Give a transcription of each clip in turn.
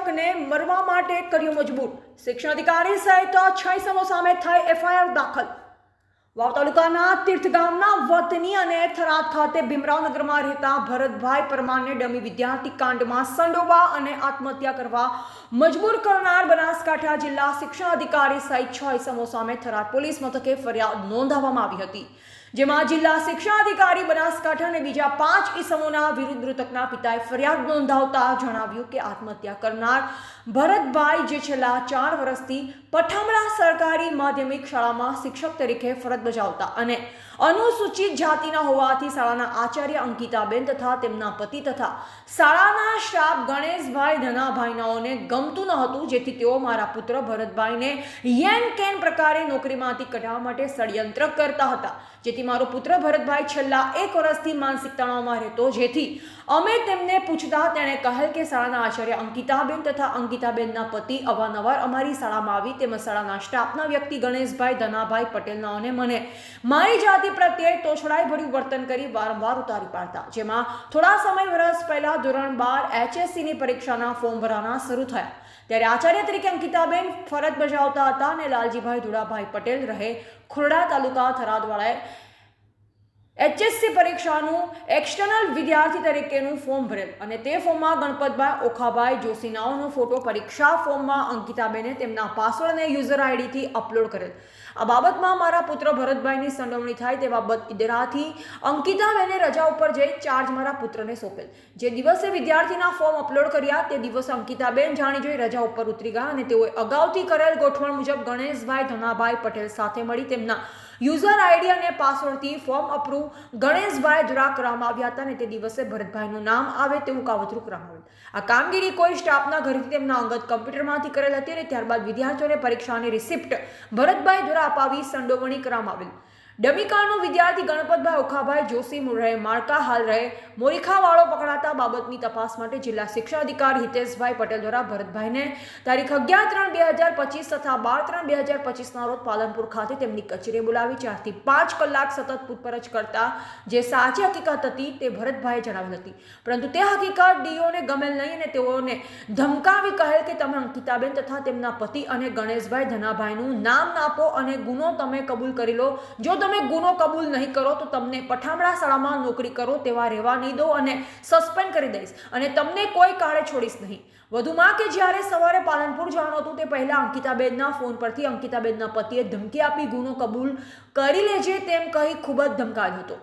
શિક્ષકને મરવા માટે કર્યો મજબૂર। શિક્ષણ અધિકારી સહિત 6 ઇસમો સામે થઈ એફઆઈઆર દાખલ। વાવ તાલુકાના તીર્થ ગામના વતની અને થરાદ ખાતે ભીમરાવનગરમાં રહેતા ભરતભાઈ પરમારને ડમી વિદ્યાર્થી કાંડમાં સંડોવા અને આત્મહત્યા કરવા મજબૂર કરનાર બનાસકાંઠા જિલ્લા શિક્ષણ અધિકારી સહિત 6 ઇસમો સામે થરાદ પોલીસ મથકે ફરિયાદ નોંધાવવામાં આવી હતી, જેમાં જિલ્લા શિક્ષણ અધિકારી બનાસકાંઠા અને બીજા 5 ઇસમોના વિરુદ્ધ મૃતકના પિતાએ ફરિયાદ નોંધાવતા જણાવ્યું કે આત્મહત્યા કરનાર ભરતભાઈ જે છેલ્લા 4 વર્ષથી પઠામડા સરકારી માધ્યમિક શાળામાં શિક્ષક તરીકે ફરજ બજાવતા અને અનુસૂચિત જાતિના હોવાથી શાળાના આચાર્ય અંકિતાબેન તથા તેમના પતિ તથા શાળાના સ્ટાફ ગણેશભાઈ ધનાભાઈનાઓને ગમતું ન હતું, જેથી તેઓ મારા પુત્ર ભરતભાઈને યેન કેન પ્રકારે નોકરીમાંથી કઢાવવા માટે ષડયંત્ર કરતા હતા, જેથી મારો પુત્ર ભરતભાઈ છેલ્લા 1 વર્ષથી માનસિક તણાવમાં રહેતો, જેથી અમે તેમને પૂછતા તેણે કહેલ કે શાળાના આચાર્ય અંકિતાબેન તથા અંકિતાબેનના પતિ અવારનવાર અમારી શાળામાં આવી તેમજ શાળાના સ્ટાફના વ્યક્તિ ગણેશભાઈ ધનાભાઈ પટેલનાઓને મને મારી જાતિ પ્રત્યે તોછડાઈભર્યું વર્તન કરી વારંવાર ઉતારી પાડતા, જેમાં થોડા સમય વર્ષ પહેલા ધોરણ 12 HSCની પરીક્ષાના ફોર્મ ભરવાના શરૂ થયા ત્યારે આચાર્ય તરીકે અંકિતાબેન ફરજ બજાવતા હતા અને લાલજીભાઈ ધુડાભાઈ પટેલ રહે ખોરડા તાલુકા થરાદવાળાએ HSC પરીક્ષાનું એક્સટર્નલ વિદ્યાર્થી તરીકેનું ફોર્મ ભરેલ અને તે ફોર્મમાં ગણપતભાઈ ઓખાભાઈ જોશીનાઓનો ફોટો પરીક્ષા ફોર્મમાં અંકિતાબેને તેમના પાસવર્ડ અને યુઝર આઈડીથી અપલોડ કરેલ। આ બાબતમાં મારા પુત્ર ભરતભાઈની સંડોવણી થાય તેવા બદઇરાદાથી અંકિતાબેને રજા ઉપર જઈ ચાર્જ મારા પુત્રને સોંપેલ। જે દિવસે વિદ્યાર્થીના ફોર્મ અપલોડ કર્યા તે દિવસે અંકિતાબેન જાણી જોઈ રજા ઉપર ઉતરી ગયા અને તેઓએ અગાઉથી કરેલ ગોઠવણ મુજબ ગણેશભાઈ ધનાભાઈ પટેલ સાથે મળી તેમના યુઝર આઈડી અને પાસવર્ડથી ફોર્મ અપ્રૂવ ગણેશભાઈ દ્વારા કરવામાં આવ્યા હતા અને તે દિવસે ભરતભાઈનું નામ આવે તેવું કાવતરું કરવામાં આવ્યું। આ કામગીરી કોઈ સ્ટાફના ઘરેથી તેમના અંગત કમ્પ્યુટરમાંથી કરેલ હતી અને ત્યારબાદ વિદ્યાર્થીઓને પરીક્ષાની રિસિપ્ટ ભરતભાઈ દ્વારા અપાવી સંડોવણી કરવામાં આવેલ। ડમીકાળનો વિદ્યાર્થી ગણપતભાઈ ઓખાભાઈ જોશી રહે માળકા હાલ રહે મોરીખાવાળો પકડાતા બાબતની તપાસ માટે જિલ્લા શિક્ષણ અધિકારી હિતેશભાઈ પટેલ દ્વારા ભરતભાઈને તારીખ 11/3/2025 તથા 12/3/2025ના રોજ પાલનપુર ખાતે તેમની કચેરીએ બોલાવી 4 થી 5 કલાક સતત પૂછપરછ કરતા જે સાચી હકીકત હતી તે ભરતભાઈએ જણાવેલ હતી, પરંતુ તે હકીકત ડીઓને ગમેલ નહીં અને તેઓને ધમકાવી કહેલ કે તમે અંકિતાબેન તથા તેમના પતિ અને ગણેશભાઈ ધનાભાઈનું નામ આપો અને ગુનો તમે કબૂલ કરી લો। જો તમે ગુનો કબૂલ નહીં કરો તો તમને પઠામડા શાળામાં નોકરી કરો તેવા રહેવા નહીં દો અને સસ્પેન્ડ કરી દઈશ અને તમને કોઈ કાળે છોડીશ નહીં। વધુમાં કે જ્યારે સવારે પાલનપુર જવાનું હતું તે પહેલા અંકિતાબેનના ફોન પરથી અંકિતાબેનના પતિએ ધમકી આપી ગુનો કબૂલ કરી લેજે તેમ કહી ખૂબ જ ધમકાવ્યો હતો।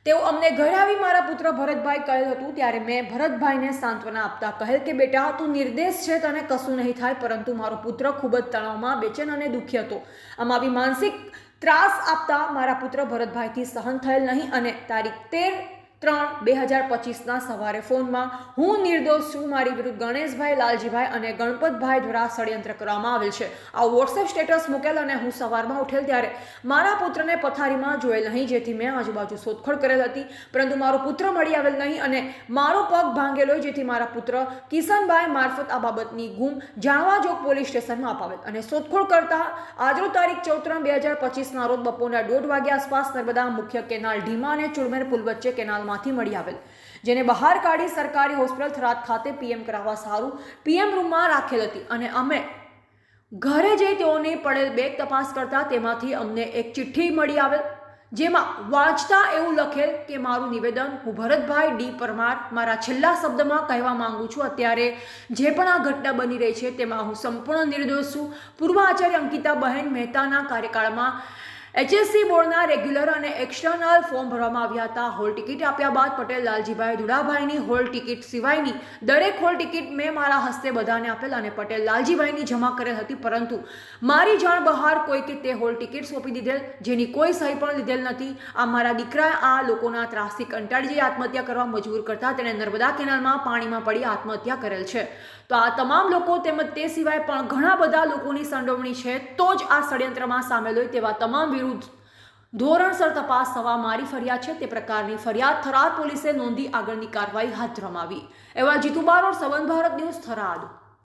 તેઓ અમને ઘરે આવી મારા પુત્ર ભરતભાઈ કહેલ હતું ત્યારે મેં ભરતભાઈને સાંત્વના આપતા કહેલ કે બેટા તું નિર્દોષ છે, તને કશું નહીં થાય, પરંતુ મારો પુત્ર ખૂબ જ તણાવમાં બેચેન અને દુઃખી હતો। આમ આવી માનસિક ત્રાસ આપતા મારા પુત્ર ભરતભાઈથી સહન થયેલ નહીં અને તારીખ 13/3/2025ના સવારે ફોનમાં હું નિર્દોષ છું, મારી વિરુદ્ધ ગણેશભાઈ લાલજીભાઈ અને ગણપતભાઈ દ્વારા ષડયંત્ર કરવામાં આવેલ છે, આ વોટ્સએપ સ્ટેટસ મૂકેલ અને હું સવારમાં ઉઠેલ ત્યારે મારા પુત્રને પથારીમાં જોયેલ નહીં, જેથી મેં આજુબાજુ શોધખોળ કરેલ હતી, પરંતુ મારો પુત્ર મળી આવેલ નહીં અને મારો પગ ભાંગેલો, જેથી મારા પુત્ર કિશનભાઈ મારફત આ બાબતની ગુમ જાણવા જોગ પોલીસ સ્ટેશનમાં અપાવેલ અને શોધખોળ કરતા આજરોજ તારીખ 14/3/2025ના રોજ બપોરના 1:30 વાગ્યા આસપાસ નર્મદા મુખ્ય કેનાલ ઢીમા અને ચુડમેર પુલ વચ્ચે કેનાલમાંથી મળી આવેલ, જેને બહાર કાઢી સરકારી હોસ્પિટલ થરાદ ખાતે પીએમ કરાવવા સારું પીએમ રૂમમાં રાખેલ હતી અને અમે ઘરે જઈ તેઓની પડેલ બેગ તપાસ કરતા તેમાંથી અમને એક ચિઠ્ઠી મળી આવેલ, જેમાં વાંચતા એવું લખેલ કે મારું નિવેદન હું ભરતભાઈ ડી પરમાર મારા છેલ્લા શબ્દમાં કહેવા માંગુ છું, અત્યારે જે પણ આ ઘટના બની રહી છે તેમાં હું સંપૂર્ણ નિર્દોષ છું। પૂર્વ આચાર્ય અંકિતાબહેન મહેતાના કાર્યકાળમાં HSC બોર્ડના રેગ્યુલર અને એક્સટર્નલ ફોર્મ ભરવામાં આવ્યા હતા। હોલ ટિકિટ આપ્યા બાદ પટેલ લાલજીભાઈ ધુડાભાઈની હોલ ટિકિટ સિવાયની દરેક હોલ ટિકિટ મેં મારા હસ્તે બધાને આપેલ અને પટેલ લાલજીભાઈની જમા કરેલ હતી, પરંતુ મારી જાણ બહાર કોઈકે તે હોલ ટિકિટ સોંપી દીધેલ, જેની કોઈ સહી પણ લીધેલ નથી। આ મારા દીકરાએ આ લોકોના ત્રાસથી કંટાળી જઈ આત્મહત્યા કરવા મજબૂર કરતા તેણે નર્મદા કેનાલમાં પાણીમાં પડી આત્મહત્યા કરેલ છે। તો આ તમામ લોકો તેમજ તે સિવાય પણ ઘણા બધા લોકોની સંડોવણી છે, તો જ આ ષડયંત્રમાં સામેલ હોય તેવા તમામ વિરુદ્ધ ધોરણસર તપાસ થવા મારી ફરિયાદ છે તે પ્રકારની ફરિયાદ થરાદ પોલીસે નોંધી આગળની કાર્યવાહી હાથ ધરવામાં આવી। એવા જીતુ બારોટ, સંબંધ ભારત ન્યૂઝ, થરાદ।